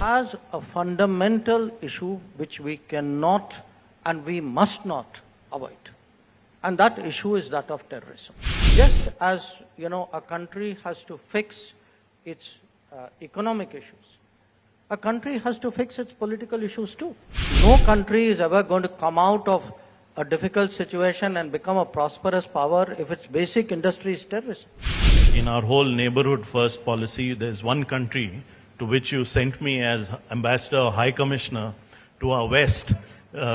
has a fundamental issue which we cannot and we must not avoid. And that issue is that of terrorism. Just as, a country has to fix its economic issues, a country has to fix its political issues too. No country is ever going to come out of a difficult situation and become a prosperous power if its basic industry is terrorism. In our whole neighborhood first policy, there's one country to which you sent me as ambassador or high commissioner to our west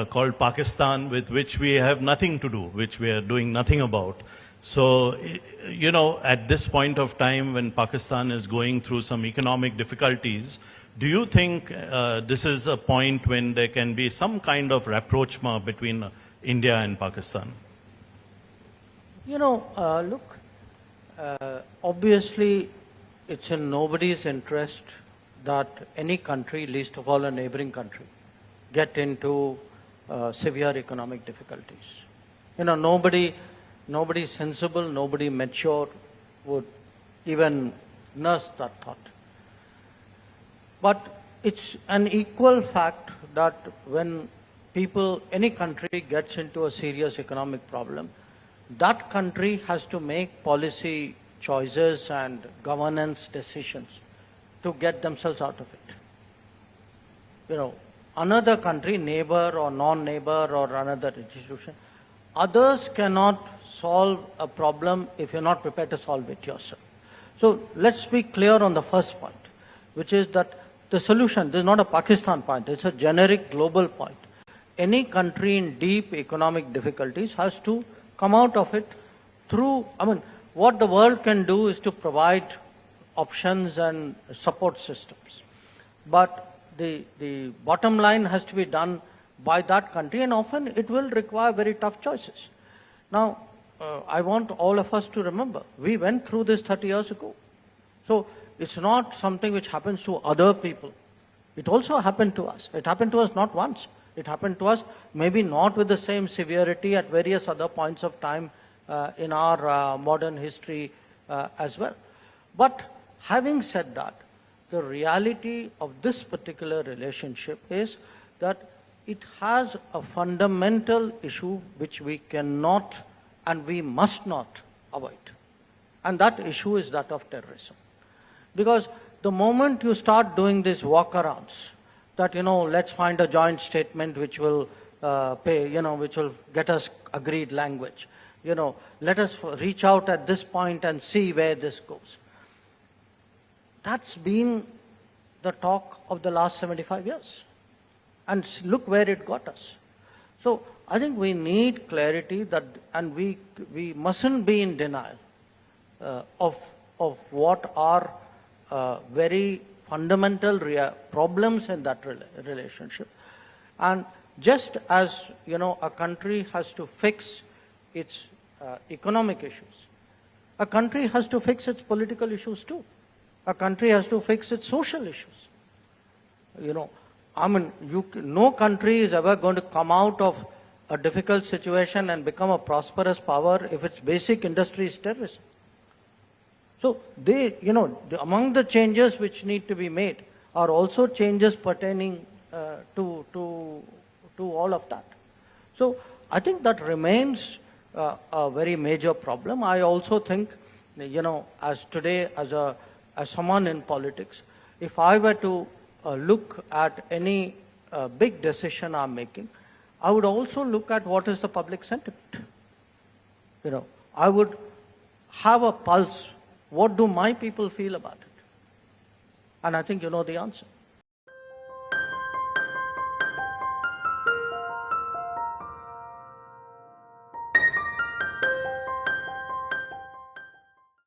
called Pakistan, with which we have nothing to do, which we are doing nothing about. So, at this point of time when Pakistan is going through some economic difficulties, do you think this is a point when there can be some kind of rapprochement between India and Pakistan? Obviously, it's in nobody's interest that any country, least of all a neighboring country, get into severe economic difficulties. Nobody sensible, nobody mature would even nurse that thought. But it's an equal fact that when any country gets into a serious economic problem, that country has to make policy choices and governance decisions to get themselves out of it. Another country, neighbor or non-neighbor or another institution, others cannot solve a problem if you're not prepared to solve it yourself. So let's be clear on the first point, which is that the solution, this is not a Pakistan point, it's a generic global point. Any country in deep economic difficulties has to come out of it through, what the world can do is to provide options and support systems. But the bottom line has to be done by that country, and often it will require very tough choices. Now, I want all of us to remember, we went through this 30 years ago. So it's not something which happens to other people. It also happened to us. It happened to us not once. It happened to us maybe not with the same severity at various other points of time in our modern history as well. But having said that, the reality of this particular relationship is that it has a fundamental issue which we cannot and we must not avoid. And that issue is that of terrorism. Because the moment you start doing these walkarounds, that, let's find a joint statement which will which will get us agreed language. Let us reach out at this point and see where this goes. That's been the talk of the last 75 years. And look where it got us. So I think we need clarity that, and we mustn't be in denial of what are very fundamental problems in that relationship. And just as, a country has to fix its economic issues, a country has to fix its political issues too. A country has to fix its social issues. No country is ever going to come out of a difficult situation and become a prosperous power if its basic industry is terrorism. So among the changes which need to be made are also changes pertaining to all of that. So I think that remains a very major problem. I also think, as someone in politics, if I were to look at any big decision I'm making, I would also look at what is the public sentiment. I would have a pulse. What do my people feel about it? And I think you know the answer.